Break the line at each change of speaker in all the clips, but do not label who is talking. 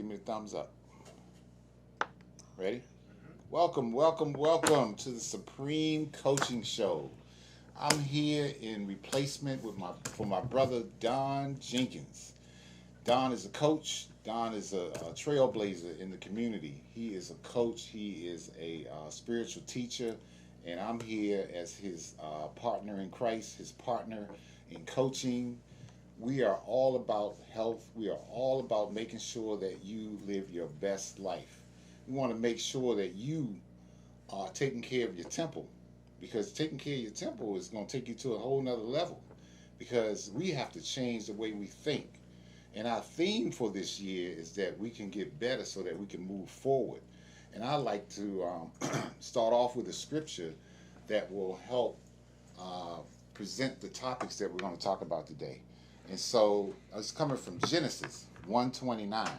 give me the thumbs up. Ready? Welcome, welcome, welcome to the Supreme Coaching Show. I'm here in replacement for my brother Don Jenkins. Don is a coach. Don is a trailblazer in the community. He is a coach. He is a spiritual teacher, and I'm here as his partner in Christ, his partner in coaching. We are all about health. We are all about making sure that you live your best life. We want to make sure that you are taking care of your temple, because taking care of your temple is going to take you to a whole nother level, because we have to change the way we think. And our theme for this year is that we can get better so that we can move forward. And I like to start off with a scripture that will help present the topics that we're going to talk about today. And so it's coming from Genesis 1:29.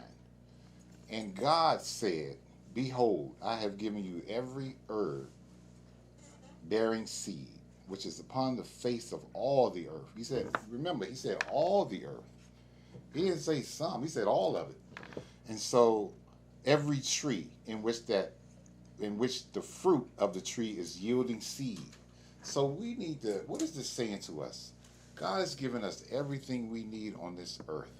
And God said, "Behold, I have given you every herb bearing seed, which is upon the face of all the earth." He said, remember, he said all the earth. He didn't say some, he said all of it. And so every tree in which the fruit of the tree is yielding seed. So we need to, what is this saying to us? God has given us everything we need on this earth.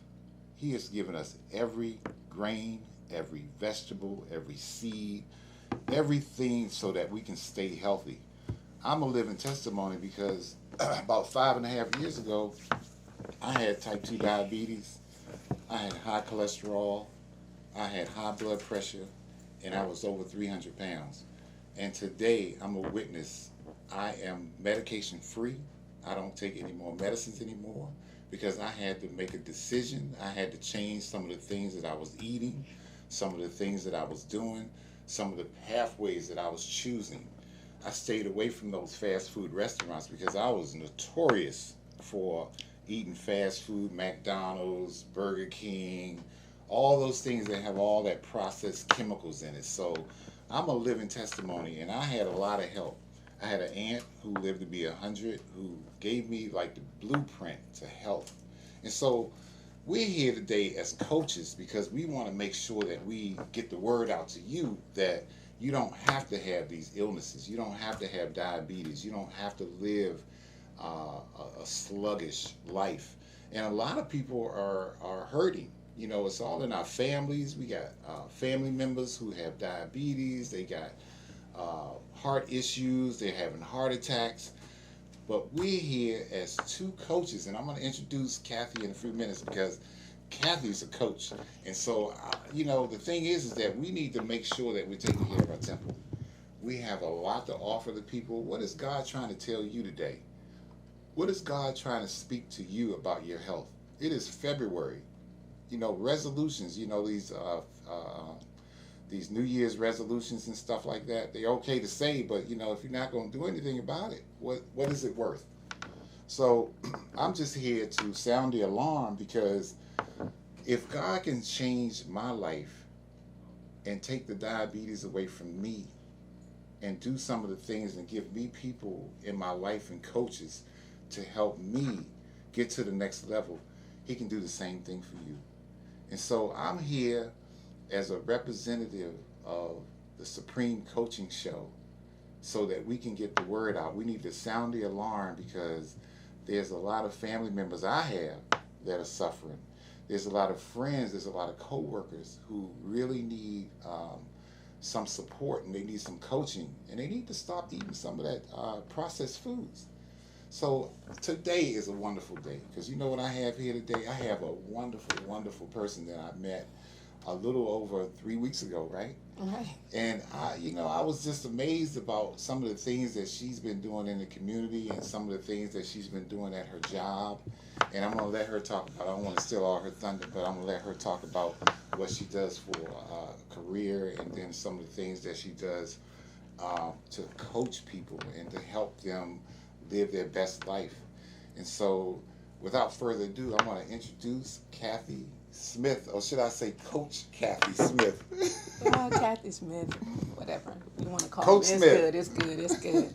He has given us every grain, every vegetable, every seed, everything so that we can stay healthy. I'm a living testimony because about 5.5 years ago, I had type 2 diabetes, I had high cholesterol, I had high blood pressure, and I was over 300 pounds. And today, I'm a witness. I am medication free. I don't take any more medicines anymore because I had to make a decision. I had to change some of the things that I was eating, some of the things that I was doing, some of the pathways that I was choosing. I stayed away from those fast food restaurants because I was notorious for eating fast food, McDonald's, Burger King, all those things that have all that processed chemicals in it. So I'm a living testimony, and I had a lot of help. I had an aunt who lived to be 100 who gave me like the blueprint to health. And so we're here today as coaches because we want to make sure that we get the word out to you that you don't have to have these illnesses. You don't have to have diabetes. You don't have to live a sluggish life. And a lot of people are hurting. You know, it's all in our families. We got family members who have diabetes. They got heart issues. They're having heart attacks. But we're here as two coaches, and I'm going to introduce Kathy in a few minutes because Kathy's a coach. And so, you know, the thing is that we need to make sure that we're taking care of our temple. We have a lot to offer the people. What is God trying to tell you today? What is God trying to speak to you about your health? It is February. You know, resolutions, you know, these New Year's resolutions and stuff like that, they're okay to say, but, you know, if you're not going to do anything about it, what is it worth? So I'm just here to sound the alarm because if God can change my life and take the diabetes away from me and do some of the things and give me people in my life and coaches to help me get to the next level, he can do the same thing for you. And so I'm here as a representative of the Supreme Coaching Show so that we can get the word out. We need to sound the alarm because there's a lot of family members I have that are suffering. There's a lot of friends, there's a lot of co-workers who really need some support, and they need some coaching, and they need to stop eating some of that processed foods. So today is a wonderful day because you know what I have here today? I have a wonderful, wonderful person that I met a little over 3 weeks ago, right?
Right.
And I was just amazed about some of the things that she's been doing in the community and some of the things that she's been doing at her job. And I'm going to let her talk about, I don't want to steal all her thunder, but I'm going to let her talk about what she does for a career and then some of the things that she does to coach people and to help them live their best life. And so without further ado, I'm going to introduce Kathy Smith, or should I say Coach Kathy Smith?
Kathy Smith, whatever you want to call
Coach
me.
Smith.
It's good.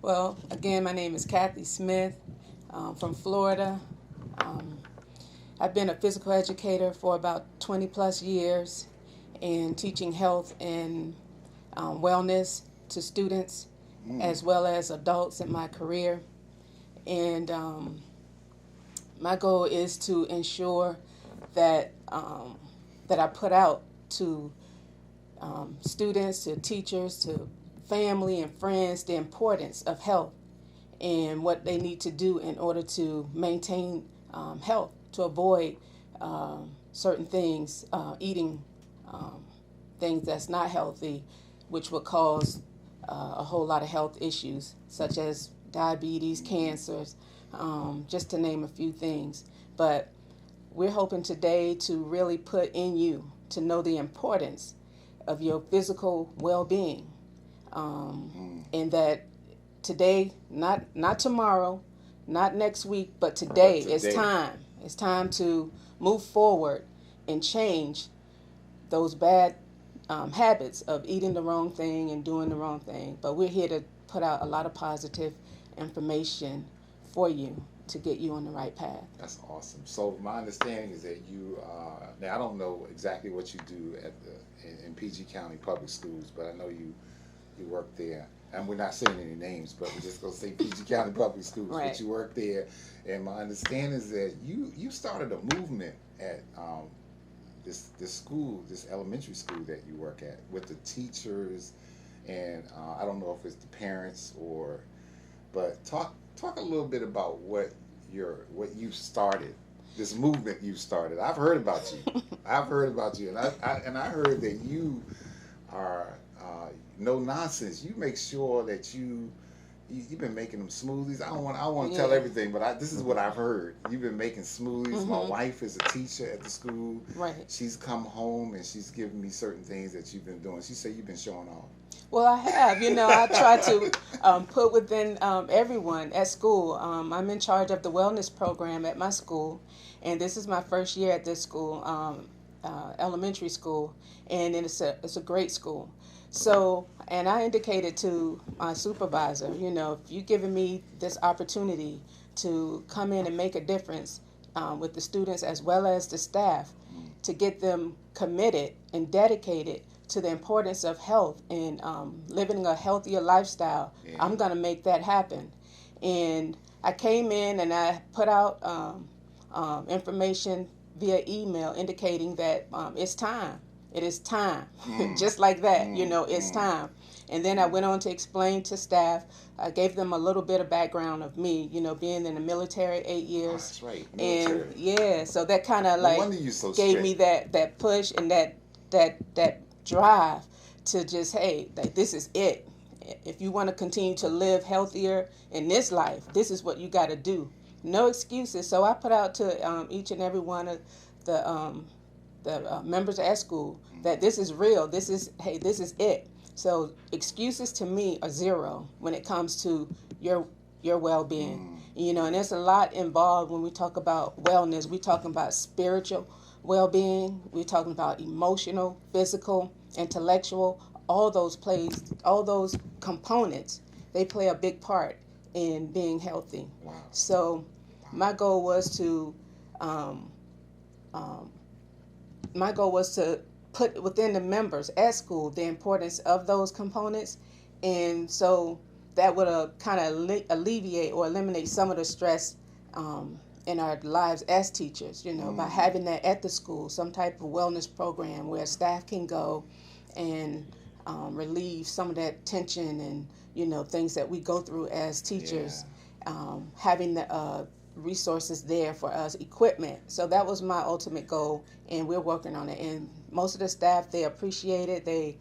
Well, again, my name is Kathy Smith from Florida. I've I've been a physical educator for about 20 plus years and teaching health and wellness to students as well as adults in my career. And my goal is to ensure that that I put out to students, to teachers, to family and friends the importance of health and what they need to do in order to maintain health, to avoid certain things, eating things that's not healthy, which would cause a whole lot of health issues, such as diabetes, cancers, just to name a few things. But we're hoping today to really put in you to know the importance of your physical well-being, and that today, not tomorrow, not next week, but today, it's time. It's time to move forward and change those bad habits of eating the wrong thing and doing the wrong thing. But we're here to put out a lot of positive information for you to get you on the right path.
That's awesome. So my understanding is that you, now I don't know exactly what you do at in PG County Public Schools, but I know you work there. And we're not saying any names, but we're just going to say PG County Public Schools.
Right.
But you work there, and my understanding is that you started a movement at this school, this elementary school that you work at, with the teachers, and I don't know if it's the parents but talk a little bit about what you've started, this movement you've started. I've heard about you. I've heard about you, and I heard that you are no nonsense. You make sure that you've been making them smoothies. I don't want to tell everything, but this is what I've heard. You've been making smoothies. My wife is a teacher at the school.
Right.
She's come home and she's given me certain things that you've been doing. She said you've been showing off.
Well, I have. I try to put within everyone at school. I'm in charge of the wellness program at my school, and this is my first year at this school, elementary school, and it's a great school. So, and I indicated to my supervisor, if you're giving me this opportunity to come in and make a difference with the students as well as the staff, to get them committed and dedicated to the importance of health and living a healthier lifestyle, I'm going to make that happen. And I came in and I put out information via email indicating that it's time. It is time. Just like that, it's time. And then I went on to explain to staff. I gave them a little bit of background of me, being in the military 8 years.
Oh, that's right, military.
And so that kind of
gave
me that push and that drive to just, hey, this is it. If you want to continue to live healthier in this life, this is what you got to do. No excuses. So I put out to each and every one of the members at school that this is real. This is it. So excuses to me are zero when it comes to your well-being. And there's a lot involved when we talk about wellness. We're talking about spiritual well-being. We're talking about emotional, physical, intellectual. All those components, they play a big part in being healthy.
Wow.
So my goal was to put within the members at school the importance of those components, and so that would kind of alleviate or eliminate some of the stress in our lives as teachers, by having that at the school, some type of wellness program where staff can go and relieve some of that tension and things that we go through as teachers. Having the resources there for us, equipment. So that was my ultimate goal, and we're working on it. And most of the staff, they appreciate it. They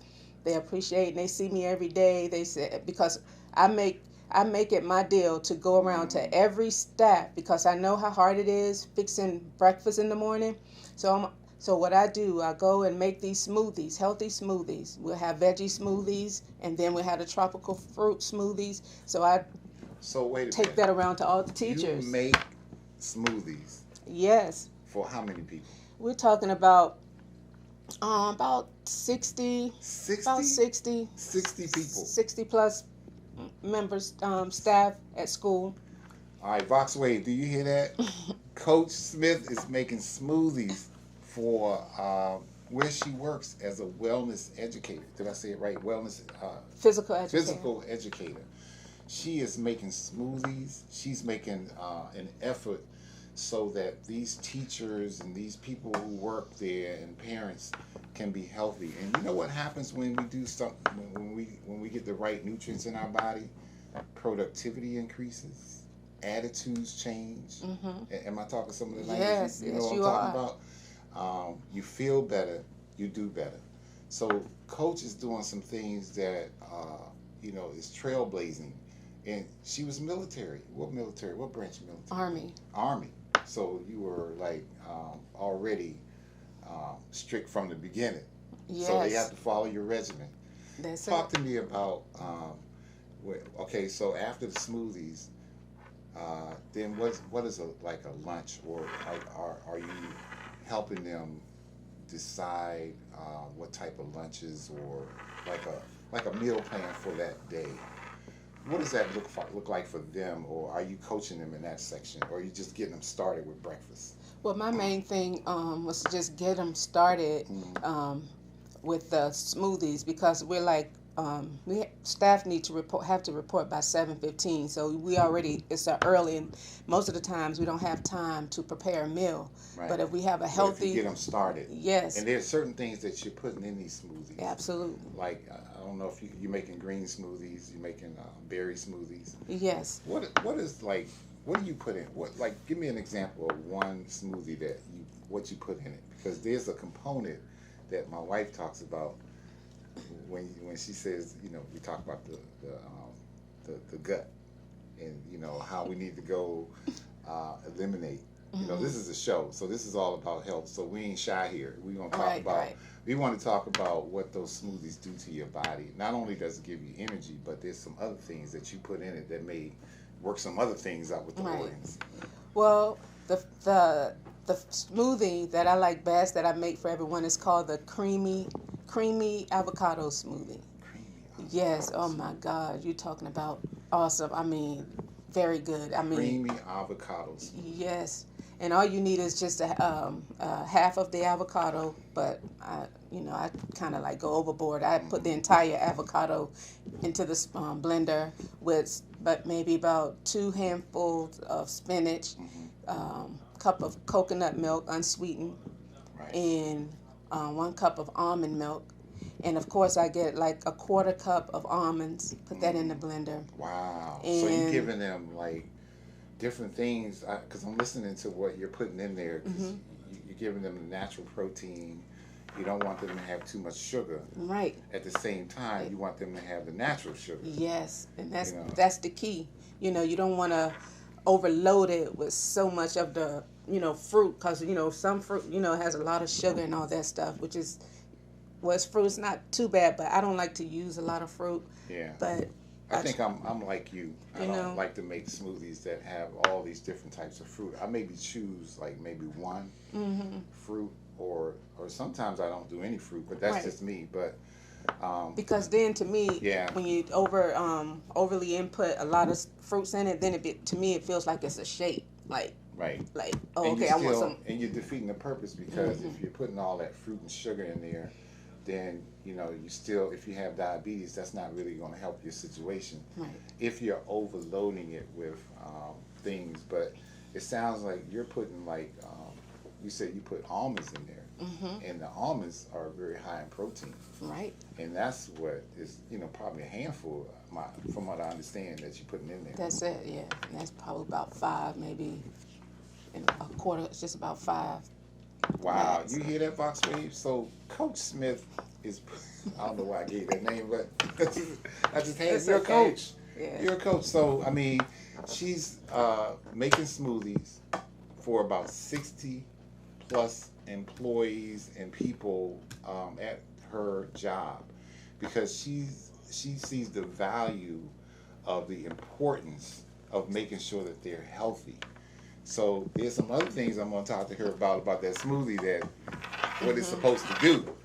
appreciate, and they see me every day. They say, because I make it my deal to go around to every staff, because I know how hard it is fixing breakfast in the morning. So what I do, I go and make these smoothies, healthy smoothies. We'll have veggie smoothies, and then we'll have the tropical fruit smoothies. So
wait a
take
minute.
that around to all the teachers.
You make smoothies.
Yes.
For how many people?
We're talking about 60.
60?
About 60.
60 people.
60 plus members, staff at school.
All right, Vox Wave, do you hear that? Coach Smith is making smoothies for where she works as a wellness educator. Did I say it right? Wellness
Physical educator.
physical educator. She is making smoothies. She's making an effort so that these teachers and these people who work there and parents can be healthy. And you know what happens when we do something, when we get the right nutrients in our body? Productivity increases, attitudes change. Am I talking some of the language?
Yes,
You know
yes,
what I'm
you
talking
are.
about? You feel better, you do better. So Coach is doing some things that is trailblazing. And she was military. What military? What branch of military?
Army.
Army. So you were like already strict from the beginning.
Yes.
So they have to follow your regimen.
That's
Talk
it.
to me about. Okay, so after the smoothies, then what is like a lunch, or are you helping them decide what type of lunches, or like a meal plan for that day? What does that look like for them, or are you coaching them in that section, or are you just getting them started with breakfast?
Well, my main thing was to just get them started
Mm-hmm.
with the smoothies, because we're like staff need to have to report by 7:15. So we already it's early, and most of the times we don't have time to prepare a meal.
Right.
But if we have a
But if
healthy,
you get them started,
yes,
and there's certain things that you're putting in these smoothies.
absolutely,
Like I don't know if you're making green smoothies, you're making berry smoothies.
yes.
What is like? What do you put in? What, like, give me an example of one smoothie that what you put in it, because there's a component that my wife talks about when she says, we talk about the gut, and how we need to go eliminate. This is a show, so this is all about health. So we ain't shy here. We gonna talk about.
Right.
We want to talk about what those smoothies do to your body. Not only does it give you energy, but there's some other things that you put in it that may work some other things out with the
Right.
organs.
Well, the smoothie that I like best that I make for everyone is called the creamy avocado smoothie.
Creamy.
Yes. Oh
avocado
my God, you're talking about awesome. I mean, very good. I mean,
Creamy avocado smoothie.
yes. And all you need is just half of the avocado, but I kind of like go overboard. I put the entire avocado into the blender with, but maybe about 2 handfuls of spinach, cup of coconut milk unsweetened,
Right.
and 1 cup of almond milk. And of course, I get like a 1/4 cup of almonds, put that in the blender.
Wow. So you're
And
giving them like different things, because I'm listening to what you're putting in there, because you're giving them the natural protein. You don't want them to have too much sugar.
right.
At the same time, you want them to have the natural sugar.
Yes, and that's
You know.
that's the key. You don't want to overload it with so much of the fruit, because some fruit has a lot of sugar and all that stuff, which is fruit's not too bad, but I don't like to use a lot of fruit.
Yeah.
But
I think I'm like you. I
You
don't
know.
like to make smoothies that have all these different types of fruit. I maybe choose like maybe one fruit, or sometimes I don't do any fruit, but that's
Right.
just me. But
because then to me,
Yeah.
when you overly input a lot of fruits in it, then to me it feels like it's a shake. Like
right.
oh,
And
okay,
you're
I want
still,
some.
and you're defeating the purpose, because if you're putting all that fruit and sugar in there, then you still, if you have diabetes, that's not really going to help your situation.
Right.
If you're overloading it with things. But it sounds like you're putting like you said you put almonds in there, and the almonds are very high in protein,
Right.
and that's what is probably a handful, from what I understand, that you're putting in there.
That's it. Yeah, and that's probably about 5, maybe, and a quarter. It's just about 5.
Wow,
Max.
you hear that, Vox Wave? So Coach Smith is, I don't know why I gave that name, but I just had,
It's
you're
okay.
a coach.
Yeah.
You're a coach. So, I mean, she's making smoothies for about 60 plus employees and people at her job, because she sees the value of the importance of making sure that they're healthy. So there's some other things I'm going to talk to her about that smoothie, that what it's supposed to do.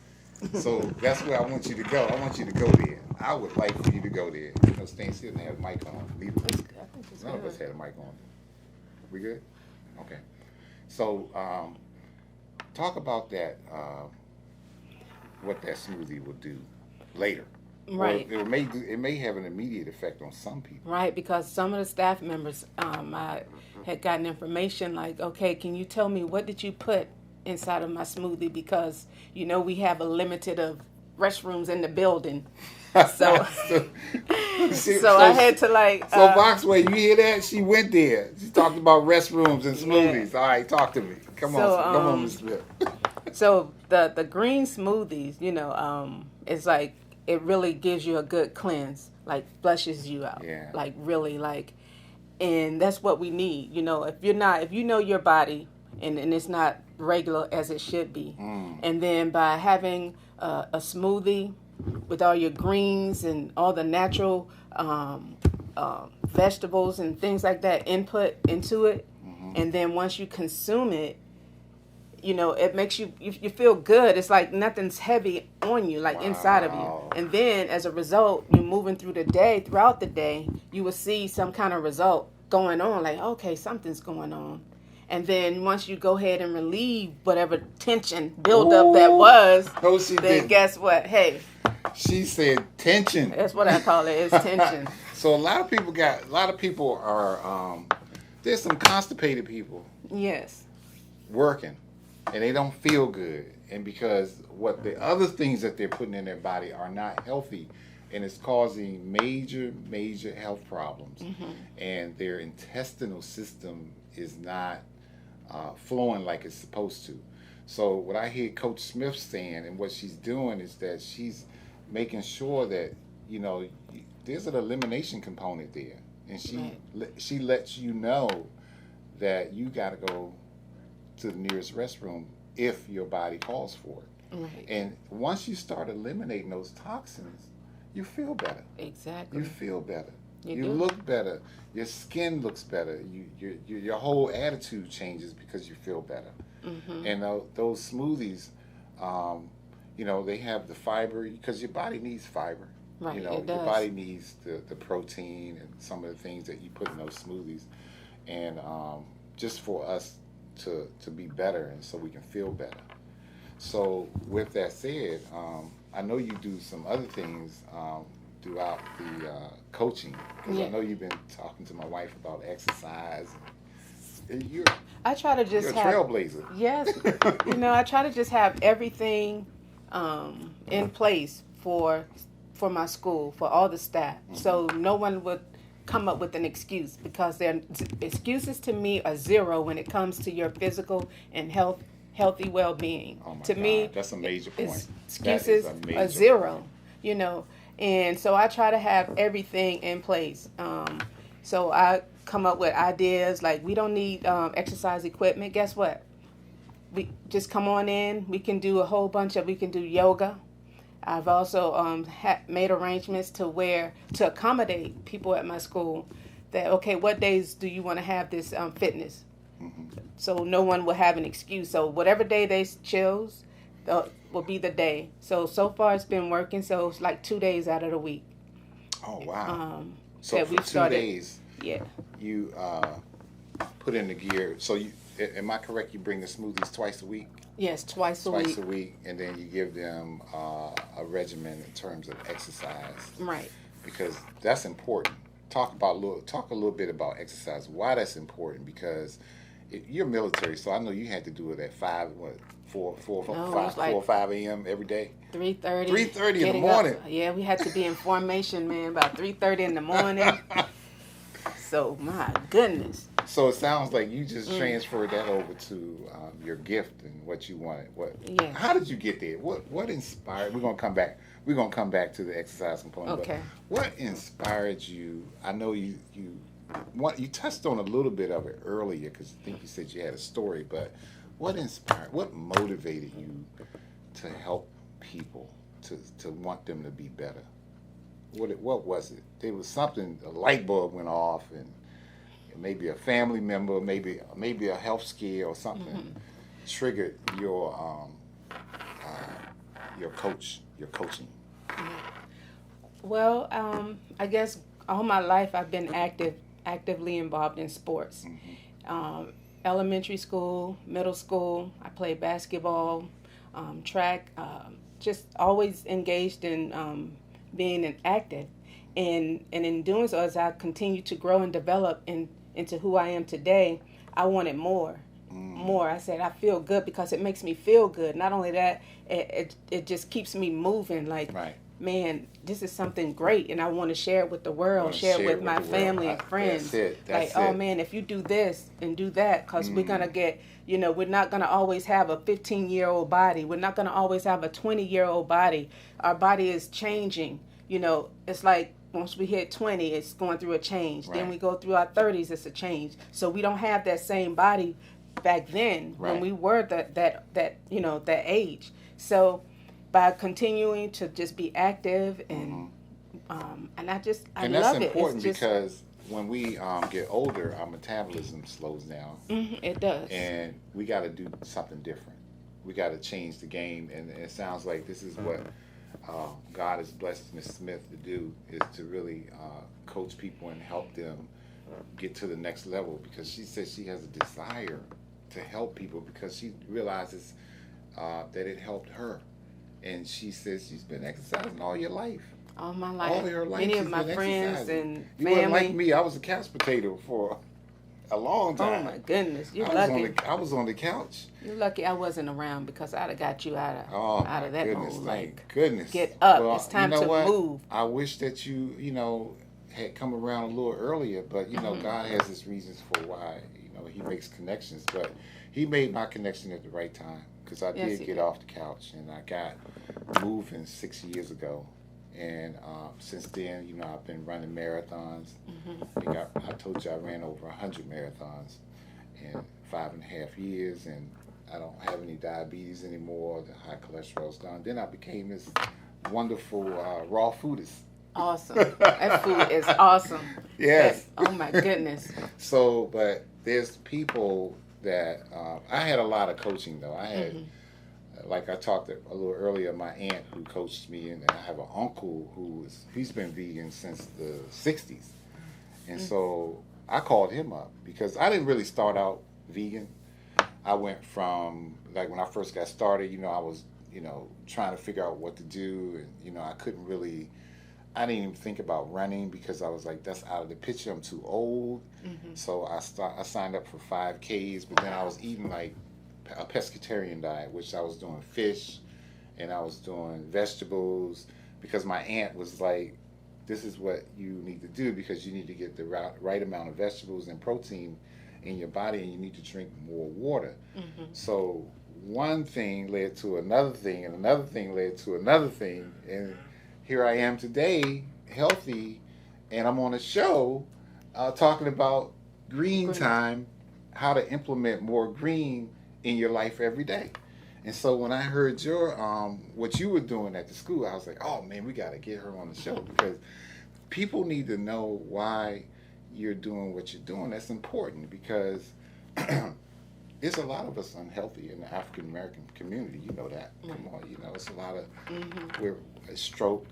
So that's where I want you to go. I want you to go there. I would like for you to go there. Staying still and have a mic on.
It's good. I think it's
None of us
good.
had a mic on. We good? Okay. So, talk about that. What that smoothie will do later. Or
Right.
it may have an immediate effect on some people.
Right, because some of the staff members, I had gotten information like, okay, can you tell me what did you put inside of my smoothie? Because we have a limited of restrooms in the building, so
so,
so I had to
so Boxway, you hear that? She went there. She talked about restrooms and smoothies.
yeah.
All right, talk to me. Come
So
on, come on, Miss Smith.
so the green smoothies, it's like it really gives you a good cleanse, like flushes you out,
Yeah.
like really like. And that's what we need. If you know your body and it's not regular as it should be, and then by having a smoothie with all your greens and all the natural vegetables and things like that input into it, and then once you consume it, it makes you feel good. It's like nothing's heavy on you, like inside of you. And then as a result, you're moving throughout the day, you will see some kind of result going on. Like, okay, something's going on. And then once you go ahead and relieve whatever tension buildup that was, then guess what? Hey,
she said tension.
That's what I call it. It's tension.
So a lot of people are there's some constipated people.
Yes.
Working. And they don't feel good, and because what the other things that they're putting in their body are not healthy, and it's causing major health problems, and their intestinal system is not flowing like it's supposed to. So what I hear Coach Smith saying, and what she's doing, is that she's making sure that there's an elimination component there, and she lets you know that you got to go to the nearest restroom if your body calls for it.
Right.
And once you start eliminating those toxins, you feel better.
Exactly.
You feel better. You
do.
look better. Your skin looks better. Your whole attitude changes because you feel better. And those smoothies, they have the fiber, because your body needs fiber.
Right, it
your
does.
body needs the protein and some of the things that you put in those smoothies. And just for us to be better, and so we can feel better. So with that said, I know you do some other things throughout the coaching, because I know you've been talking to my wife about exercise. And
I try to just
you're a trailblazer.
Yes. I try to just have everything in place for my school, for all the staff, so no one would come up with an excuse, because their excuses to me are zero when it comes to your physical and healthy well-being.
Oh my
to
God,
me,
that's a major point.
Excuses are zero. And so I try to have everything in place. So I come up with ideas like, we don't need exercise equipment. Guess what? We just come on in. We can do yoga. I've also made arrangements to accommodate people at my school that, okay, what days do you want to have this fitness? So no one will have an excuse. So whatever day they chose will be the day. So far it's been working. So it's like 2 days out of the week.
Oh, wow.
So
for 2 days,
yeah,
you put in the gear. So am I correct? You bring the smoothies twice a week?
Yes, twice a week.
Twice a week, and then you give them a regimen in terms of exercise.
Right.
Because that's important. Talk a little bit about exercise. Why that's important? Because you're military, so I know you had to do it at 4 or 5 a.m. every day.
3:30.
3:30 in the morning.
Yeah, we had to be in formation, man, about 3:30 in the morning. So my goodness.
So it sounds like you just transferred that over to your gift and what you wanted.
Yeah.
How did you get there? What inspired? We're gonna come back. We're gonna come back to the exercise component.
Okay.
But what inspired you? I know you touched on a little bit of it earlier, because I think you said you had a story. But what motivated you to help people, to want them to be better? What was it? There was something. A light bulb went off, and maybe a family member, maybe a health scare or something triggered your coaching.
Well, I guess all my life I've been actively involved in sports, Um, Elementary school, middle school, I played basketball, track, just always engaged in being an active. And in doing so, as I continue to grow and develop into who I am today, I wanted more.
Mm.
More. I said, I feel good because it makes me feel good. Not only that, it just keeps me moving. Like,
Right.
man, this is something great, and I want to share it with the
You
world,
want to
share it
share
with
it with
my
the world.
family and
That's
friends.
it.
Like,
That's
oh
it.
man, if you do this and do that, because we're going to
Mm.
get, we're not going to always have a 15-year-old body. We're not going to always have a 20-year-old body. Our body is changing. It's like once we hit 20, it's going through a change. Then
Right.
we go through our 30s, it's a change. So we don't have that same body back then when
Right.
we were that age. So by continuing to just be active
Mm-hmm.
and I
And that's
love it. It's
important
just
because when we get older, our metabolism slows down,
it does.
and we got to do something different. We got to change the game, and it sounds like this is what God has blessed Miss Smith to do, is to really coach people and help them get to the next level, because she says she has a desire to help people because she realizes that it helped her. And she says she's been exercising all your life.
All my
All
life,
her life
many
she's
of my
been
friends
exercising.
and
You weren't like
family.
me. I was a couch potato for a long
Oh
time.
my goodness, you're
I was
lucky.
I was on the couch.
You're lucky I wasn't around because I'd have got you
Oh
out
my
of that
goodness,
mode.
thank
Like,
goodness.
get up.
Well,
It's time
you know
to
what?
move.
I wish that you had come around a little earlier, but God has his reasons for why, he makes connections. But he made my connection at the right time, because I
Yes,
did
he
get
did.
off the couch and I got moving 6 years ago. And since then, I've been running marathons. I told you I ran over 100 marathons in 5.5 years, and I don't have any diabetes anymore. The high cholesterol's gone. Then I became this wonderful raw foodist.
Awesome. That food is awesome.
Yes.
Oh my goodness.
So, but there's people that I had a lot of coaching though. I had, like I talked a little earlier, my aunt who coached me, and I have an uncle he's been vegan since the '60s, and so I called him up because I didn't really start out vegan. I went from, like, when I first got started, I was trying to figure out what to do, and I couldn't really. I didn't even think about running because I was like, that's out of the picture. I'm too old. So I signed up for 5Ks, but then I was eating like a pescatarian diet, which I was doing fish and I was doing vegetables, because my aunt was like, this is what you need to do because you need to get the right amount of vegetables and protein in your body, and you need to drink more water. So one thing led to another thing, and another thing led to another thing, and here I am today, healthy, and I'm on a show talking about green
Green.
time, how to implement more green in your life every day. And so when I heard your what you were doing at the school, I was like, oh man, we got to get her on the show, because people need to know why you're doing what you're doing. That's important, because there's a lot of us unhealthy in the African American community. You know that. Come on, it's a lot of we're a stroke,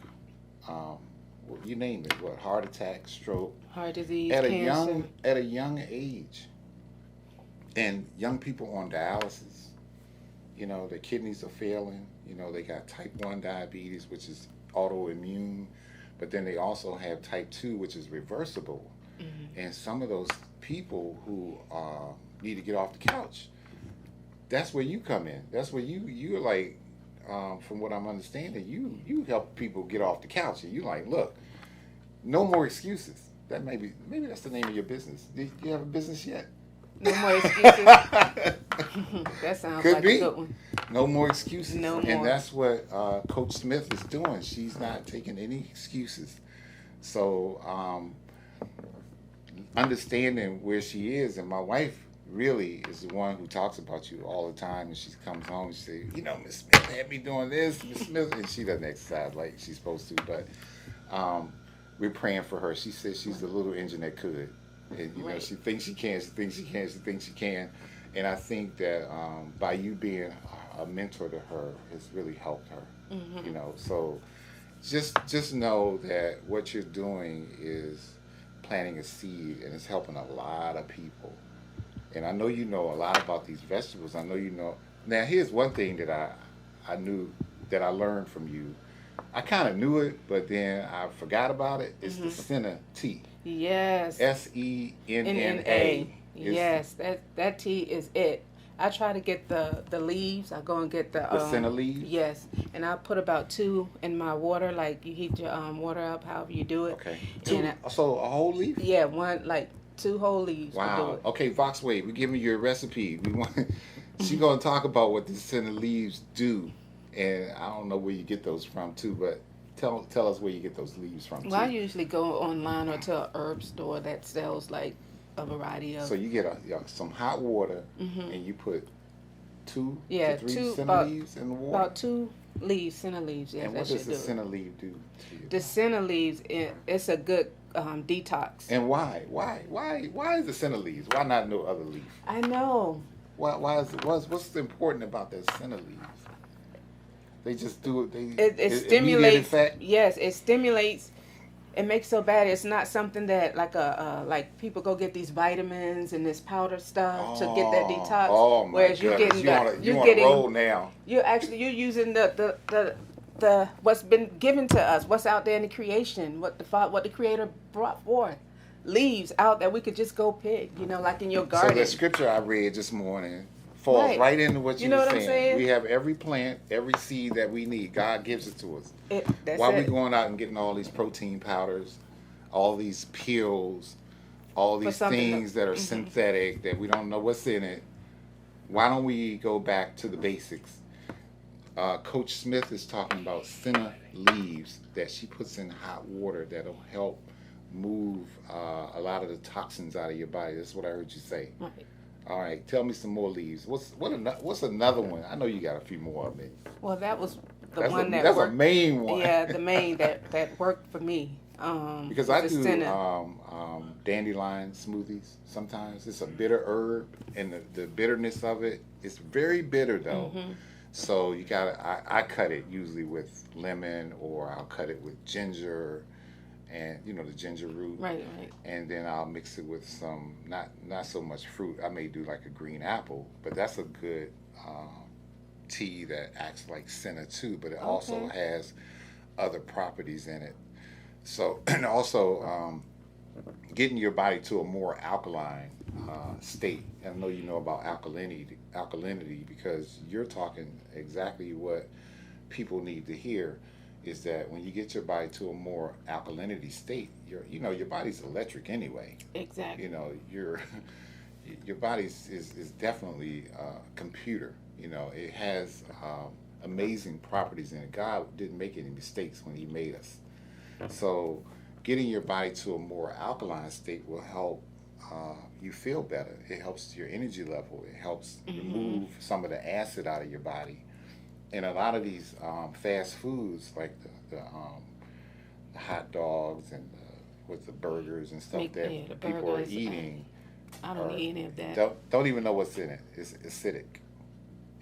well, you name it. What, heart attack, stroke,
Heart disease,
at
cancer.
a young age, and young people on dialysis. Their kidneys are failing. They got type 1 diabetes, which is autoimmune, but then they also have type 2, which is reversible. And some of those people who need to get off the couch, that's where you come in. That's where you're like, from what I'm understanding, you help people get off the couch, and you like, look, no more excuses. That maybe that's the name of your business. Do you have a business yet?
No more excuses. That sounds
Could
like
be.
a good one.
No more excuses.
No
And
more.
that's what Coach Smith is doing. She's not taking any excuses. So understanding where she is, and my wife really is the one who talks about you all the time, and she comes home and she says, Miss Smith had me doing this, Miss Smith, and she doesn't exercise like she's supposed to, but we're praying for her. She says she's the little engine that could, and
Right.
she thinks she can, and I think that by you being a mentor to her has really helped her. So just know that what you're doing is planting a seed, and it's helping a lot of people. And I know you know a lot about these vegetables. I know you know. Now, here's one thing that I knew that I learned from you. I kind of knew it, but then I forgot about it. It's the senna tea.
Yes.
Senna.
Yes, that tea is it. I try to get the leaves. I go and get
The senna leaves.
Yes, and I put about 2 in my water. Like you heat your water up, however you do it.
Okay. So a whole leaf.
Yeah, one like 2 whole leaves.
Wow.
To do it.
Okay, Voxway, we're giving you a recipe. We want. She's gonna talk about what these senna leaves do, and I don't know where you get those from too, but tell us where you get those leaves from too.
Well, I usually go online or to a herb store that sells like a variety of.
So you get some hot water, and you put 2 to 3 senna leaves in the water.
About 2 leaves, senna leaves. Yes,
and what does the senna leaf do to you?
The senna leaves, it's a good detox.
And why? Why is the senna leaves? Why not no other leaf?
I know.
Why is it? What's important about that senna leaves? They just do it.
It stimulates. Yes, it stimulates. It makes so bad. It's not something that like people go get these vitamins and this powder stuff to get that detox.
Oh my
whereas you're
goodness.
getting
you want to roll now.
You're using the what's been given to us, what's out there in the creation, what the Creator brought forth, leaves out that we could just go pick. Like in your garden.
So the scripture I read this morning falls right into what you were
saying. I'm saying.
We have every plant, every seed that we need. God gives it to us.
Why
we going out and getting all these protein powders, all these pills, all these things that are synthetic that we don't know what's in it? Why don't we go back to the basics? Coach Smith is talking about senna leaves that she puts in hot water that'll help move a lot of the toxins out of your body. That's what I heard you say.
Right.
All right, tell me some more leaves. What's another one? I know you got a few more of it.
Well, that was
that's
one that
that's
worked.
A main one.
Yeah, the main that worked for me.
Because I do dandelion smoothies. Sometimes it's a bitter herb, and the bitterness of it is very bitter though. So you gotta. I cut it usually with lemon, or I'll cut it with ginger. And the ginger root,
right,
and then I'll mix it with some not so much fruit. I may do like a green apple, but that's a good tea that acts like senna too, but it also has other properties in it. So, and also getting your body to a more alkaline state. And I know you know about alkalinity because you're talking exactly what people need to hear. Is that when you get your body to a more alkalinity state, your body's electric anyway.
Exactly.
Your body is definitely a computer. It has amazing properties in it. God didn't make any mistakes when He made us. So getting your body to a more alkaline state will help you feel better. It helps your energy level. It helps remove some of the acid out of your body. And a lot of these fast foods, like the hot dogs and with the burgers and stuff that people are eating,
I don't eat any of that.
Don't even know what's in it. It's acidic,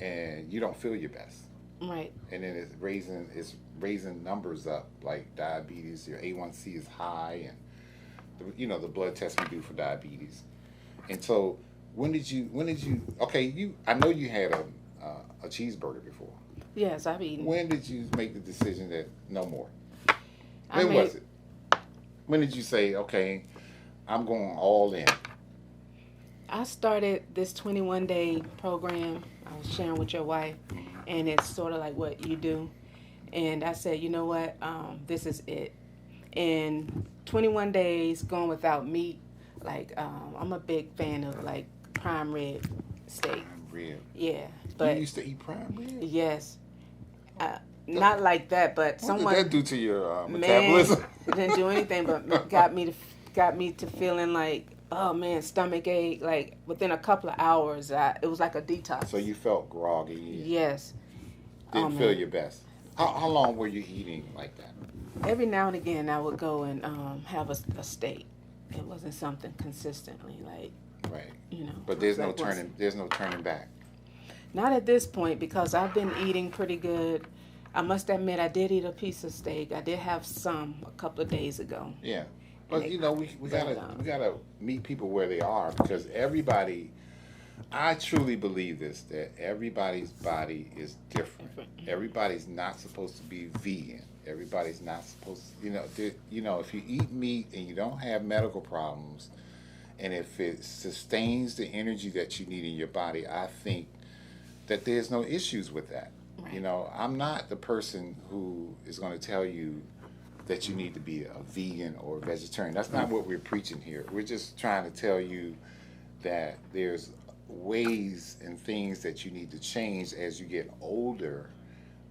and you don't feel your best.
Right.
And then it's raising numbers up, like diabetes. Your A1C is high, and the blood test we do for diabetes. And so, when did you? Okay, I know you had a cheeseburger before.
Yes, I've eaten.
When did you make the decision that no more? When was it? When did you say, okay, I'm going all in?
I started this 21-day program I was sharing with your wife, and it's sort of like what you do. And I said, you know what, this is it. And 21 days going without meat, I'm a big fan of prime rib steak.
Prime rib?
Yeah. But
you used to eat prime rib?
Yes. Not like that, but
what did that do to your metabolism?
It didn't do anything, but got me to feeling like, oh man, stomach ache. Like within a couple of hours, it was like a detox.
So you felt groggy.
Yes.
Didn't feel your best. How long were you eating like that?
Every now and again, I would go and have a steak. It wasn't something consistently
Right. But there's no turning back.
Not at this point, because I've been eating pretty good. I must admit, I did eat a piece of steak. I did have some a couple of days ago.
Yeah, but we gotta meet people where they are, because everybody I truly believe this, that everybody's body is different. Everybody's not supposed to be vegan. Everybody's not supposed to, if you eat meat and you don't have medical problems, and if it sustains the energy that you need in your body, I think that there's no issues with that.
Right.
I'm not the person who is going to tell you that you need to be a vegan or a vegetarian. That's not what we're preaching here. We're just trying to tell you that there's ways and things that you need to change as you get older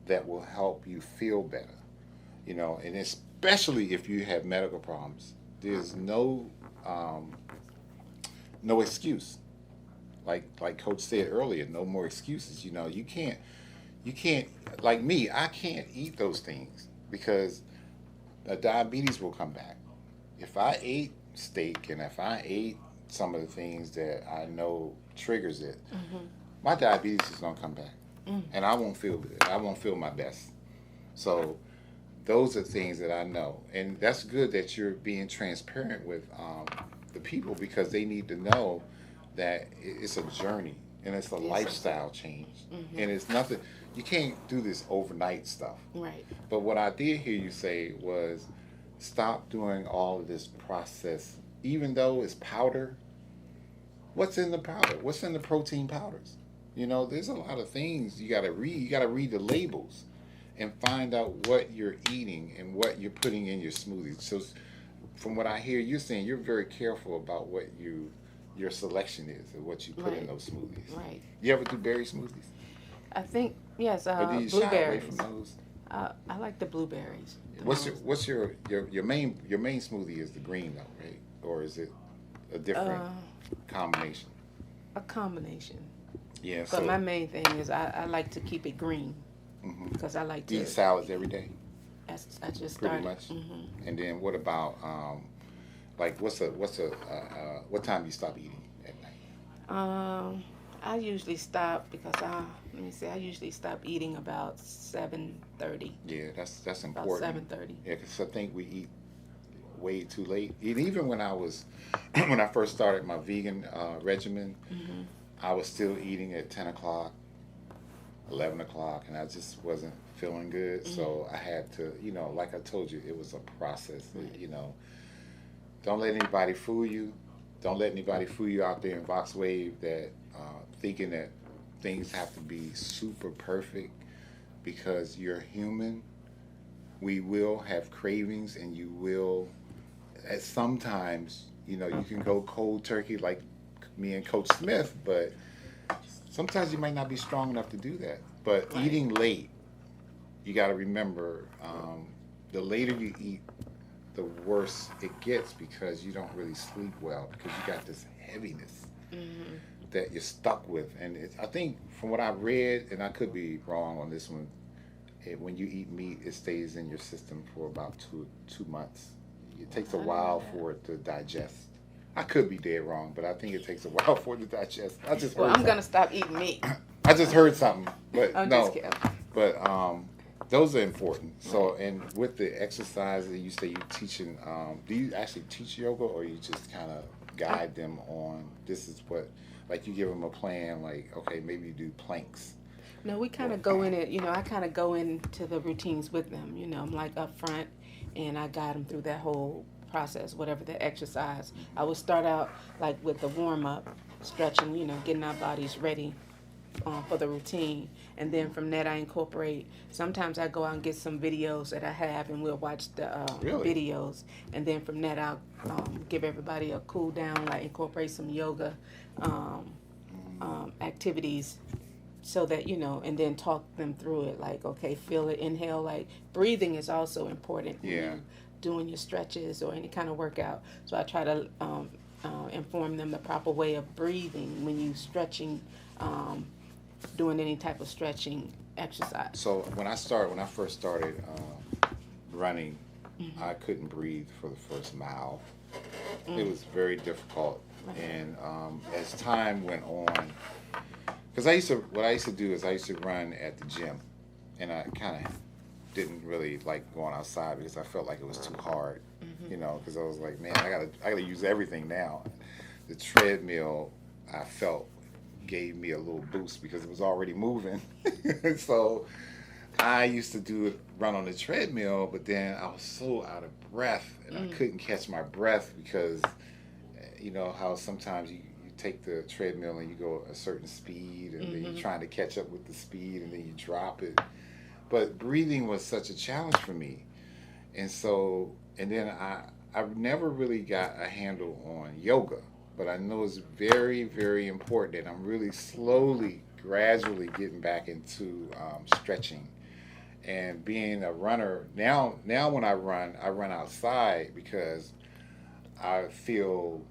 that will help you feel better. And especially if you have medical problems, there's no excuse. Like Coach said earlier, no more excuses. You can't like me. I can't eat those things because diabetes will come back. If I ate steak and if I ate some of the things that I know triggers it, my diabetes is gonna come back, and I won't feel good. I won't feel my best. So those are things that I know, and that's good that you're being transparent with the people because they need to know that it's a journey and it's a lifestyle change, and it's nothing. You can't do this overnight stuff.
Right.
But what I did hear you say was stop doing all of this process, even though it's powder. What's in the powder? What's in the protein powders? There's a lot of things you got to read. You got to read the labels and find out what you're eating and what you're putting in your smoothies. So, from what I hear you saying, you're very careful about what your selection is and what you put in those smoothies.
Right.
You ever do berry smoothies?
I think yes.
Or do you shy away
Blueberries.
from those?
I like the blueberries.
What's your main smoothie is the green though, right? Or is it a different combination?
A combination.
Yeah.
But
So
my main thing is I like to keep it green because I like
do you
to
eat salads every day?
I just
Pretty
started.
much. And then what about like what time do you stop eating at night?
I usually stop because I usually stop eating about 7:30.
Yeah, that's
About
important.
7:30.
Yeah, because I think we eat way too late. And even when when I first started my vegan regimen, I was still eating at 10 o'clock, 11 o'clock, and I just wasn't feeling good. So I had to, like I told you, it was a process. Don't let anybody fool you. Don't let anybody fool you out there in Voxwave that thinking that things have to be super perfect because you're human. We will have cravings, and you will. At sometimes, you can go cold turkey like me and Coach Smith, but sometimes you might not be strong enough to do that. But eating late, you got to remember, the later you eat, the worse it gets because you don't really sleep well because you got this heaviness that you're stuck with. And I think from what I've read, and I could be wrong on this one, when you eat meat, it stays in your system for about two months. It takes a while for it to digest. I could be dead wrong, but I think it takes a while for it to digest. I just heard
I'm gonna stop eating meat.
I just heard something, but
I'm
no.
just kidding.
But those are important. So, and with the exercise that you say you're teaching, do you actually teach yoga, or you just kind of guide them on this is what, like you give them a plan, like okay, maybe you do planks.
No, we kind of go in it. I kind of go into the routines with them. I'm like up front, and I guide them through that whole process, whatever the exercise. I would start out like with the warm up, stretching, getting our bodies ready for the routine. And then from that, I incorporate. Sometimes I go out and get some videos that I have, and we'll watch the videos. And then from that, I'll give everybody a cool down, like incorporate some yoga activities, so that and then talk them through it. Like, okay, feel it, inhale. Like breathing is also important.
Yeah.
When you're doing your stretches or any kind of workout. So I try to inform them the proper way of breathing when you stretching. Doing any type of stretching exercise.
So when I first started running, I couldn't breathe for the first mile. It was very difficult, and as time went on, because what I used to do is I used to run at the gym, and I kind of didn't really like going outside because I felt like it was too hard, because I was like, man, I gotta use everything now. The treadmill, I felt gave me a little boost because it was already moving. So I used to run on the treadmill, but then I was so out of breath and I couldn't catch my breath because you know how sometimes you take the treadmill and you go a certain speed and then you're trying to catch up with the speed and then you drop it. But breathing was such a challenge for me. And so, and then I've never really got a handle on yoga, but I know it's very, very important. And I'm really slowly, gradually getting back into stretching. And being a runner, now when I run outside because I feel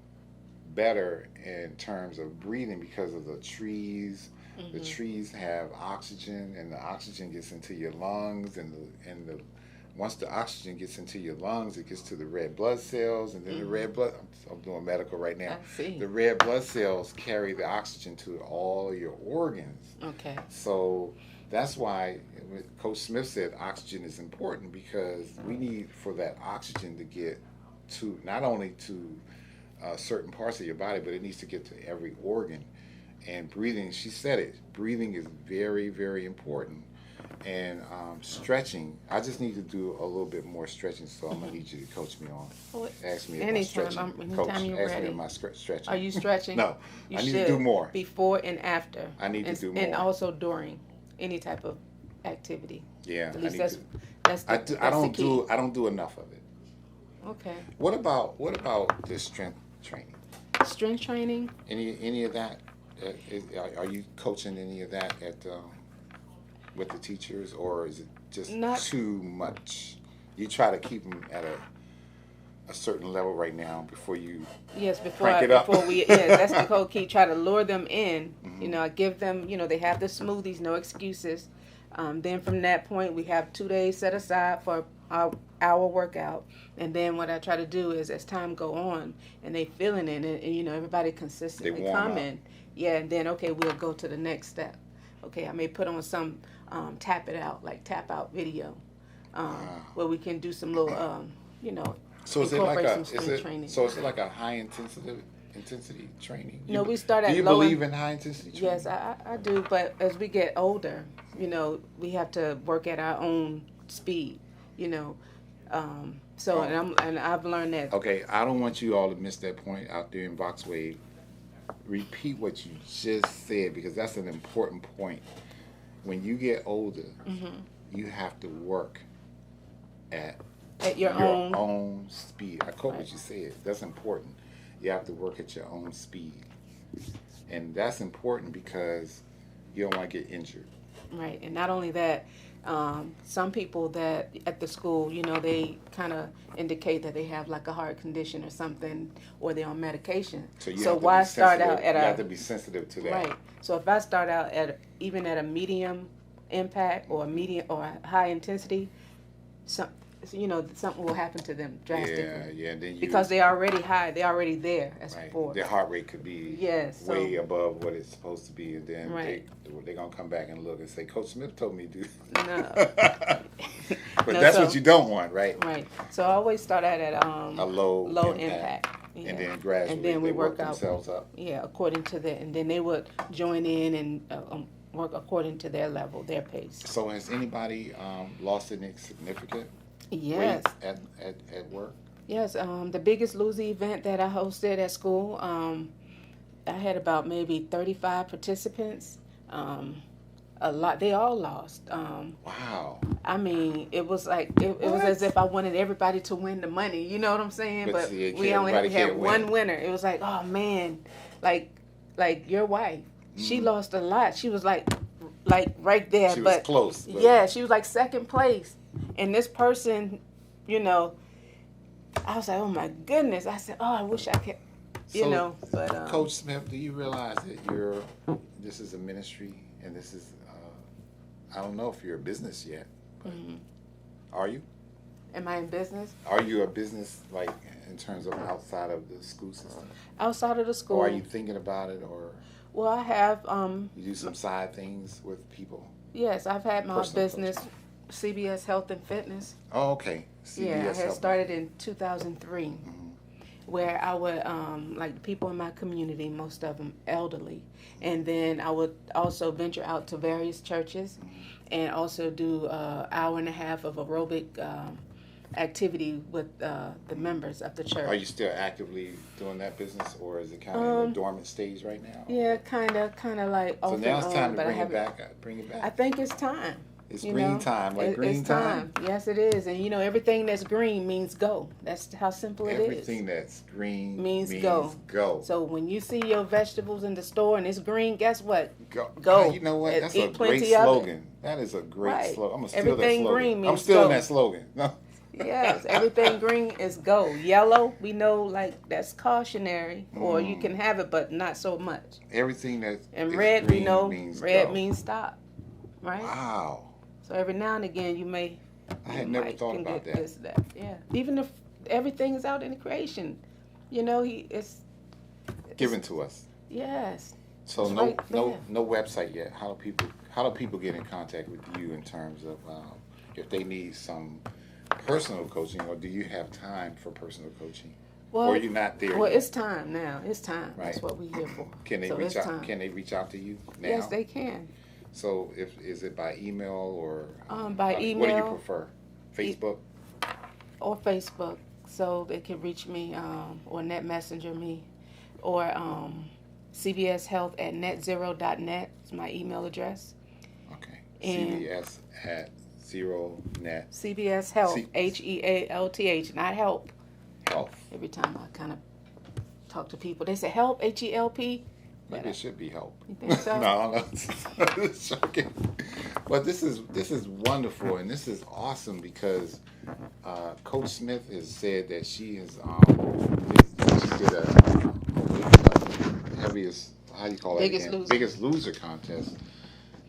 better in terms of breathing because of the trees. The trees have oxygen, and the oxygen gets into your lungs, and the once the oxygen gets into your lungs, it gets to the red blood cells, and then the red blood. I'm doing medical right now.
I see.
The red blood cells carry the oxygen to all your organs.
Okay.
So that's why Coach Smith said oxygen is important because we need for that oxygen to get to not only to certain parts of your body, but it needs to get to every organ. And breathing, she said it, breathing is very, very important. And stretching, I just need to do a little bit more stretching, so I'm going to need you to coach me on.
Well,
Ask me about
anytime,
stretching.
anytime
Coach,
you're
ask
ready.
me about stretching.
Are you stretching?
No,
You
I need
should.
to do more.
Before and after.
I need to do more.
And also during any type of activity.
Yeah,
At least
I need
that's,
to.
that's the, that's the key.
I don't do enough of it.
Okay.
What about the strength training?
Strength training?
Any of that? Are you coaching any of that with the teachers, or is it just too much? You try to keep them at a certain level right now before you crank it up.
That's the whole key. Try to lure them in. You know, I give them. You know, they have the smoothies, no excuses. Then from that point, we have 2 days set aside for our workout. And then what I try to do is, as time go on, and they feeling it, and you know, everybody consistently coming. Yeah, and then okay, we'll go to the next step. Okay, I may put on some tap out video, where we can do some little, you know,
so is it like
training.
So is it like a high intensity training?
No, we start at
Do you
low.
believe in high intensity training?
Yes, I do. But as we get older, you know, we have to work at our own speed. You know, and I've learned that.
Okay, I don't want you all to miss that point out there in Boxway. Repeat what you just said because that's an important point. When you get older, you have to work at
your
own speed. I quote what you said. That's important. You have to work at your own speed. And that's important because you don't want to get injured.
Right. And not only that, some people that at the school, you know, they kind of indicate that they have like a heart condition or something, or they're on medication.
So
why start out at
you have to be sensitive to that.
Right. So if I start out even at a medium impact or a medium or a high intensity, something will happen to them drastically.
Yeah. Then
because they're already high, they're already there as before.
Their heart rate could be way above what it's supposed to be, and then they're gonna come back and look and say, "Coach Smith told me to do."
No.
But that's what you don't want, right?
Right. So I always start out at
a low
impact.
Yeah. And then gradually
and then we work out
themselves up.
Yeah, according to that, and then they would join in and work according to their level, their pace.
So has anybody lost any significant
weight
at work?
Yes. The Biggest Loser event that I hosted at school, I had about maybe 35 participants. A lot. They all lost.
Wow.
I mean, it was like it was as if I wanted everybody to win the money. You know what I'm saying? But
see,
we only had one winner. It was like, oh man, like your wife. She lost a lot. She was like right there.
She was close.
Yeah, she was like second place. And this person, you know, I was like, oh my goodness. I said, oh, I wish I could, But
Coach Smith, do you realize that this is a ministry and this is I don't know if you're a business yet, but are you?
Am I in business?
Are you a business, like, in terms of outside of the school system?
Outside of the school.
Or are you thinking about it, or?
Well, I have.
You do some side things with people?
Yes, I've had my business, CBS Health and Fitness.
Oh, okay. CBS
I had started in 2003. where I would like the people in my community, most of them elderly, and then I would also venture out to various churches, and also do an hour and a half of aerobic activity with the members of the church.
Are you still actively doing that business, or is it kind of in a dormant stage right now?
Yeah, kind of like off
So now it's
and
time
on,
to
but I
bring it
haven't.
back. Bring it
I
back.
think it's time.
It's
You
green
know,
time, like green
it's
time.
time. Yes, it is. And everything that's green means go. That's how simple it is.
Everything that's green
Means
go.
So when you see your vegetables in the store and it's green, guess what?
Go.
Go.
You know what? That's
Eat
a great
plenty of it.
slogan. That is a great
Right.
slogan. I'm gonna steal
Everything
that slogan.
green
I'm
means
stealing
go.
that slogan. No.
Yes, everything green is go. Yellow, we know like that's cautionary, or you can have it, but not so much.
Everything that
And
is
red,
green
we know
means
red
go.
means stop, right?
Wow.
So every now and again, you may.
I had never thought about that.
This, that. Yeah. Even if everything is out in the creation, it's
Given to us.
yes.
So
It's
no
right there.
no website yet. How do people get in contact with you in terms of if they need some personal coaching, or do you have time for personal coaching?
Well,
or you're not there
Well,
yet?
it's time now. It's time.
Right.
That's what we're here for.
Can they
So
reach
it's
out?
time.
Can they reach out to you now?
Yes, they can.
So is it by email or
By
what do you
email.
prefer? Facebook.
Or Facebook, so they can reach me, or net messenger me, or cbshealth@netzero.net is my email address.
Okay.
And
CBS at ZeroNet
CBS Health,
C-
HEALTH, not help.
Health.
Every time I kind of talk to people, they say help, HELP.
Maybe it should be help.
You think so?
No, it's joking. But this is wonderful, and this is awesome because Coach Smith has said that she did a heaviest, how do you call it? Biggest loser contest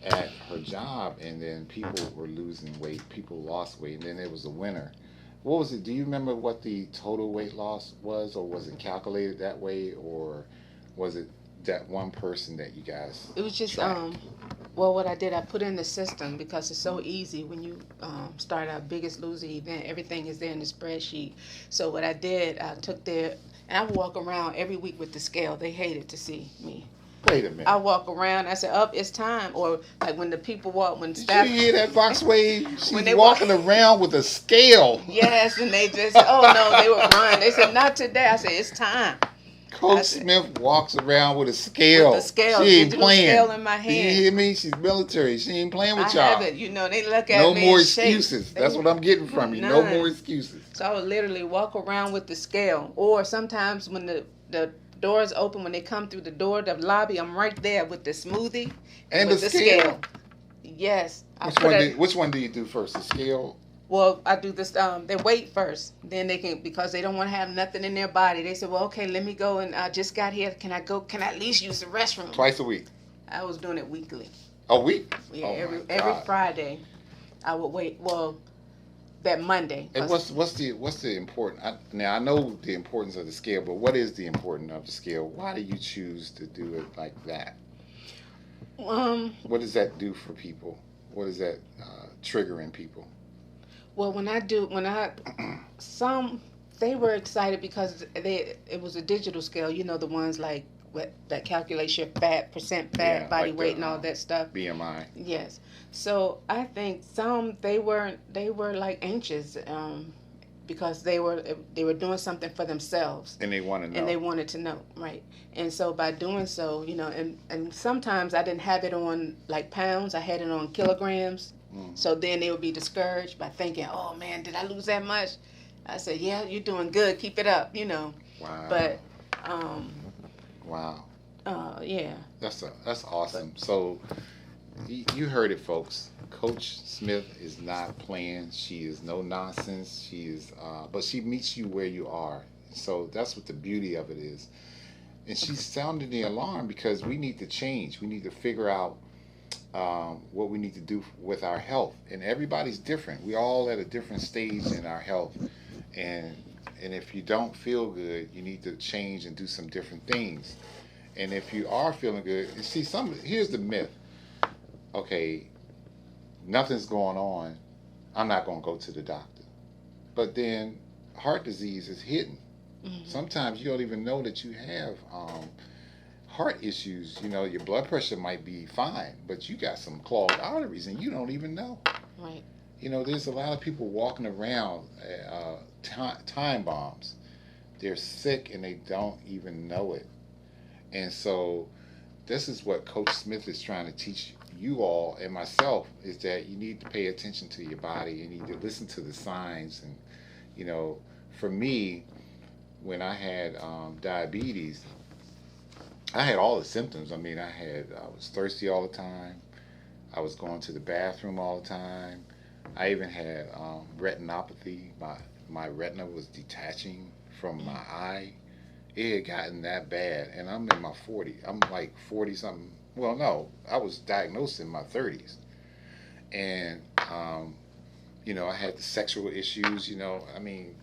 at her job, and then people were losing weight, people lost weight, and then there was a winner. What was it? Do you remember what the total weight loss was, or was it calculated that way, or was it that one person that you guys
It was just
tracked?
well, what I did, I put in the system because it's so easy when you start our Biggest Loser event. Everything is there in the spreadsheet. So what I did, I took and I would walk around every week with the scale. They hated to see me.
Wait a minute.
I walk around. I said, "Up, it's time." Or like when the people walk, when
Did
staff.
you hear that, Box Wave? She's
When they
walking around with a scale.
Yes, and they just, oh no, they would run. They said, "Not today." I said, "It's time."
Coach Smith walks around with a scale.
With the scale,
She ain't
digital
playing.
scale in my
Do you
hand.
hear me? She's military. She ain't playing with
I
y'all.
have it. They look at
No
me
more
and shake.
excuses. That's what I'm getting from you. No more excuses.
So I would literally walk around with the scale. Or sometimes when the doors open, when they come through the door, the lobby, I'm right there with the smoothie
And
with
the scale.
Yes.
Which one do you do first? The scale?
Well, I do this. They wait first, then they can, because they don't want to have nothing in their body. They say, "Well, okay, let me go, and I just got here. Can I go? Can I at least use the restroom?"
Twice a week.
I was doing it weekly.
A week?
Yeah,
Oh
every
my God.
Friday, I would wait. Well, that Monday.
And what's the important? Now I know the importance of the scale, but what is the importance of the scale? Why do you choose to do it like that? What does that do for people? What is that trigger in people?
Well, some, they were excited because it was a digital scale. The ones like that calculates your percent fat,
Yeah,
body
like
weight, and all that stuff.
BMI.
Yes. So I think some they were like anxious because they were doing something for themselves.
And they want to know.
And they wanted to know, right? And so by doing so, and sometimes I didn't have it on like pounds. I had it on kilograms. So then they would be discouraged by thinking, "Oh man, did I lose that much?" I said, "Yeah, you're doing good. Keep it up."
Wow.
But
wow.
yeah.
That's awesome. So you heard it, folks. Coach Smith is not playing. She is no nonsense. She is, but she meets you where you are. So that's what the beauty of it is. And she's sounding the alarm because we need to change. We need to figure out what we need to do with our health. And everybody's different. We're all at a different stage in our health. And if you don't feel good, you need to change and do some different things. And if you are feeling good, you see, here's the myth. Okay, nothing's going on. I'm not going to go to the doctor. But then heart disease is hidden. Sometimes you don't even know that you have heart issues. You know, your blood pressure might be fine, but you got some clogged arteries and you don't even know.
Right.
You know, there's a lot of people walking around time bombs. They're sick and they don't even know it. And so this is what Coach Smith is trying to teach you all and myself, is that you need to pay attention to your body. You need to listen to the signs. And, you know, for me, when I had diabetes, I had all the symptoms. I mean, I was thirsty all the time. I was going to the bathroom all the time. I even had retinopathy. My retina was detaching from my eye. It had gotten that bad, and I'm in my 40s. I'm like 40 something. Well, no, I was diagnosed in my 30s, and you know, I had the sexual issues. You know, I mean,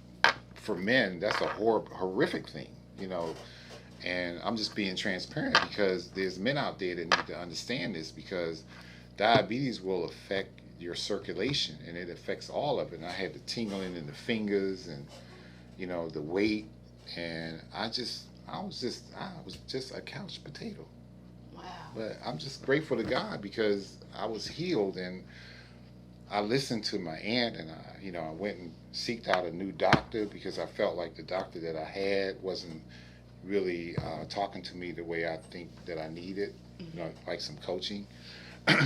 for men, that's a horrific thing. You know, and I'm just being transparent because there's men out there that need to understand this, because diabetes will affect your circulation and it affects all of it. And I had the tingling in the fingers and, you know, the weight, and I was just a couch potato.
Wow.
But I'm just grateful to God because I was healed, and I listened to my aunt, and I went and seeked out a new doctor because I felt like the doctor that I had wasn't really talking to me the way I think that I needed, you know, like some coaching.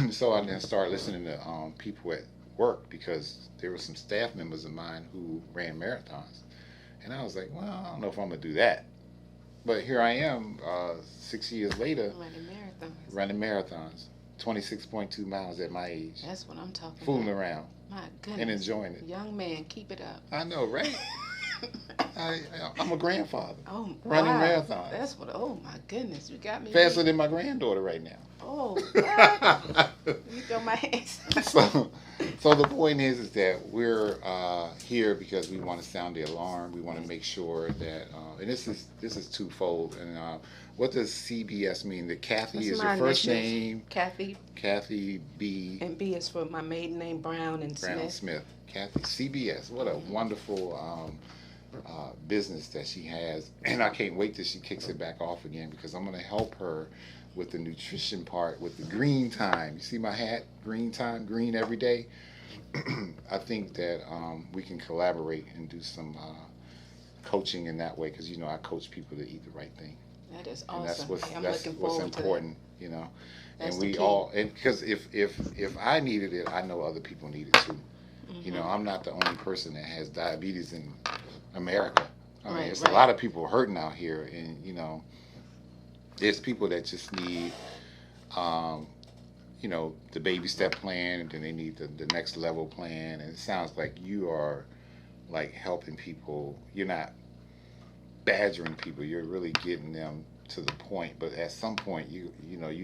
So I then started listening to people at work, because there were some staff members of mine who ran marathons. And I was like, well, I don't know if I'm going to do that. But here I am, 6 years later, running marathons, 26.2 miles at my age.
That's what I'm talking
fooling
about.
around.
My goodness.
And enjoying it.
Young man, keep it up.
I know, right? I'm a grandfather.
Oh,
running
wow.
marathons.
That's what. Oh my goodness, you got me.
Faster than my granddaughter right now.
Oh, what? You got my hands.
So the point is that we're here because we want to sound the alarm. We want to make sure that, and this is twofold. And what does CBS mean? That Kathy
That's
is
my
your first
initials.
name. Kathy B.
And B is for my maiden name, Brown and Smith.
Smith. Kathy CBS. What a wonderful business that she has, and I can't wait till she kicks it back off again, because I'm going to help her with the nutrition part, with the green time. You see my hat, green time, green every day. I think that we can collaborate and do some coaching in that way, because you know I coach people to eat the right thing.
That is awesome.
And that's what's
I'm looking forward
important,
to
you know.
That's
and
the
we
key.
all, and because if I needed it, I know other people need it too. You know, I'm not the only person that has diabetes in America. I mean, there's a lot of people hurting out here, and you know, there's people that just need, you know, the baby step plan, and then they need the next level plan. And it sounds like you are like helping people. You're not badgering people. You're really getting them to the point. But at some point, you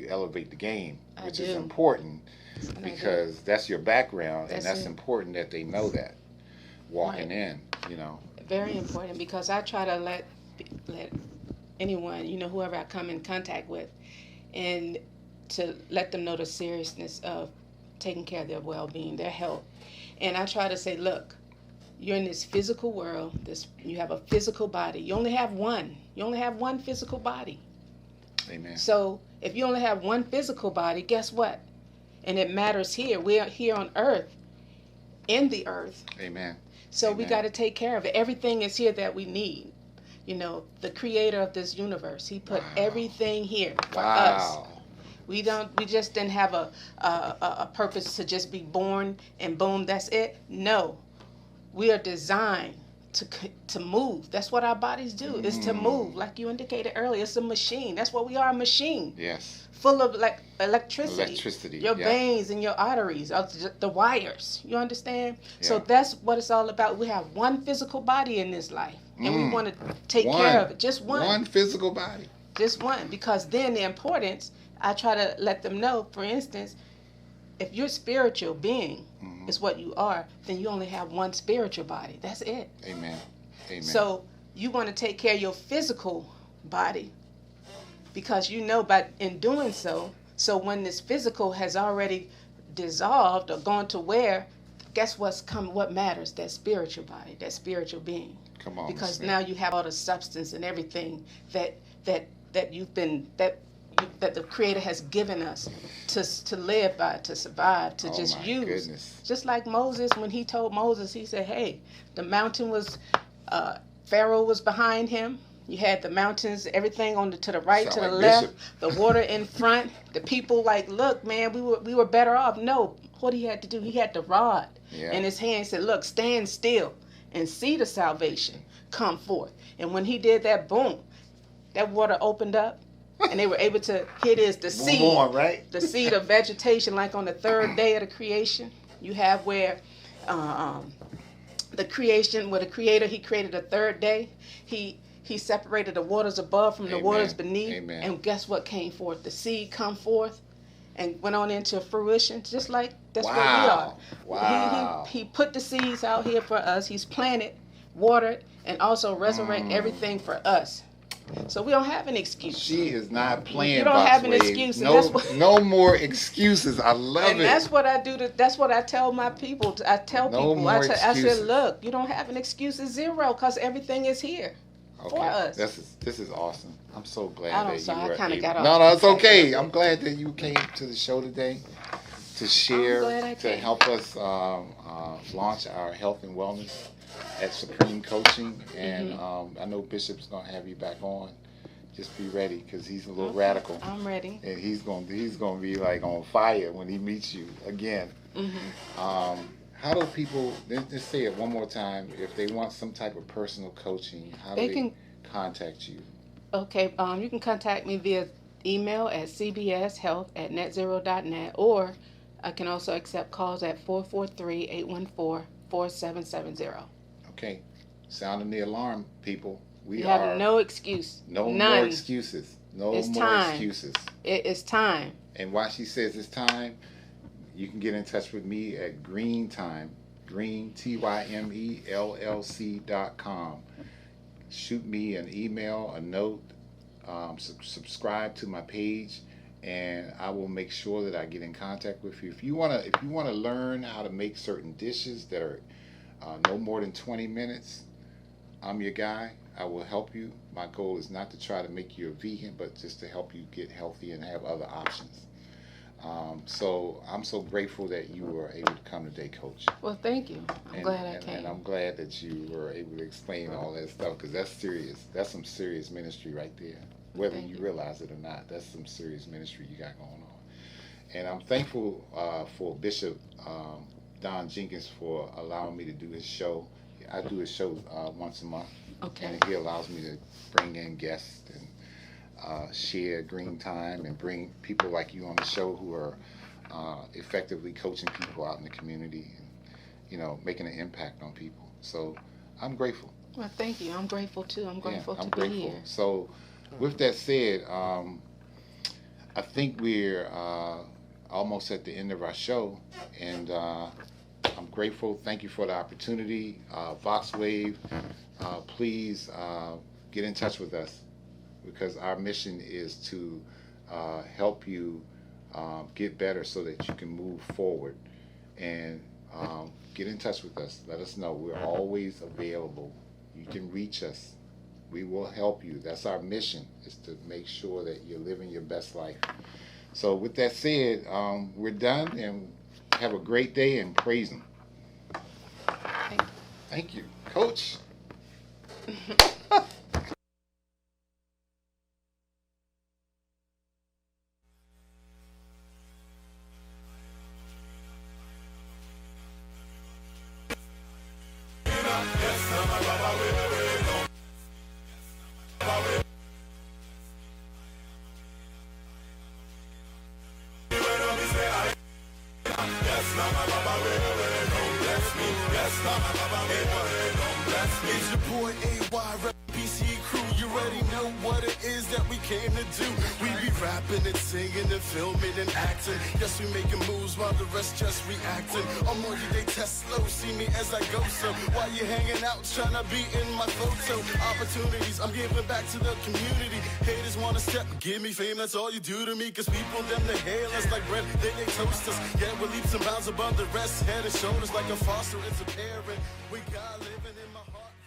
elevate the game, which is important, because that's your background, and that's important that they know that walking in, you know.
Very important, because I try to let anyone, you know, whoever I come in contact with, and to let them know the seriousness of taking care of their well-being, their health. And I try to say, look, you're in this physical world. You have a physical body. You only have one. You only have one physical body.
Amen.
So if you only have one physical body, guess what? And it matters here. We're here on earth, in the earth.
Amen.
So
Amen.
we got to take care of it. Everything is here that we need. You know, the creator of this universe, he put everything here for us. We just didn't have a purpose to just be born and boom, that's it. No, we are designed to move. That's what our bodies do, is to move. Like you indicated earlier, it's a machine. That's what we are, a machine.
Yes.
Full of electricity.
Electricity.
Your veins and your arteries, the wires. You understand?
Yeah.
So that's what it's all about. We have one physical body in this life, and we want to take care of it. Just one.
One physical body.
Just one. Because then the importance, I try to let them know, for instance, if your spiritual being is what you are, then you only have one spiritual body. That's it.
Amen. Amen.
So you want to take care of your physical body, because you know, by in doing so when this physical has already dissolved or gone to where guess what matters? That spiritual body, that spiritual being.
Come on.
Because now you have all the substance and everything that the Creator has given us to live by, to survive, to just use.
Goodness.
Just like Moses, when he told Moses, he said, hey, the mountain was, Pharaoh was behind him. You had the mountains, everything to the right, to the left, the water in front. The people like, look, man, we were better off. No, what he had to do, he had the rod in his hand. He said, look, stand still and see the salvation come forth. And when he did that, boom, that water opened up. And they were able to, here it is, the seed,
right?
The seed of vegetation, like on the third day of the creation. You have where the creation, where the Creator, he created a third day. He separated the waters above from the waters beneath.
Amen.
And guess what came forth? The seed come forth and went on into fruition, just like that's what we are.
Wow.
He put the seeds out here for us. He's planted, watered, and also resurrect everything for us. So we don't have an excuse.
She is not playing.
You don't have an excuse.
No more excuses. I love it.
And that's what I do. That's what I tell my people. I tell people. I said, look, you don't have an excuse. It's zero, because everything is here for us.
This is awesome. I'm so glad
I kind of got off.
No, it's okay. I'm glad that you came to the show today to share, to help us launch our health and wellness at Supreme Coaching. And I know Bishop's gonna have you back on. Just be ready, because he's a little radical.
I'm ready.
And he's gonna be like on fire when he meets you again. How do people, just say it one more time, if they want some type of personal coaching, how do they contact you?
Okay, you can contact me via email at cbshealth@netzero.net, or I can also accept calls at 443-814-4770.
Okay, sounding the alarm, people.
You have no excuse.
None. More excuses.
It's
more
time.
Excuses.
It's time.
And while she says it's time, you can get in touch with me at Green Time, TYMELLC.com. Shoot me an email, a note, subscribe to my page, and I will make sure that I get in contact with you. If you wanna learn how to make certain dishes that are no more than 20 minutes, I'm your guy. I will help you. My goal is not to try to make you a vegan, but just to help you get healthy and have other options. So I'm so grateful that you were able to come today, Coach.
Well, thank you. I'm glad I came.
And I'm glad that you were able to explain all that stuff, because that's serious. That's some serious ministry right there. Whether you realize it or not, that's some serious ministry you got going on. And I'm thankful for Bishop Don Jenkins for allowing me to do his show. I do his show once a month.
Okay.
And he allows me to bring in guests and share Green Time and bring people like you on the show who are effectively coaching people out in the community and, making an impact on people. So I'm grateful.
Well, thank you. I'm grateful too. I'm grateful to be here.
So with that said, I think we're almost at the end of our show, and I'm grateful. Thank you for the opportunity. VoxWave, please get in touch with us, because our mission is to help you get better so that you can move forward. And get in touch with us. Let us know. We're always available. You can reach us. We will help you. That's our mission, is to make sure that you're living your best life. So with that said, we're done, and have a great day, and praise Him. Thank you, Coach.
It's your boy AY, rep BC crew, you ready? already know what it is that we came to do. We be rapping and singing and filming and acting. Yes, we making moves while the rest just reacting. I'm on you, they test slow, see me as I go. So while you hanging out, trying to be in my photo. Opportunities, I'm giving back to the community. Haters wanna step, give me fame, that's all you do to me. Cause people, them, they hail us like bread, they toast us. Yeah, we're leaps and bounds above the rest. Head and shoulders like a foster, it's a parent. We got living in my heart.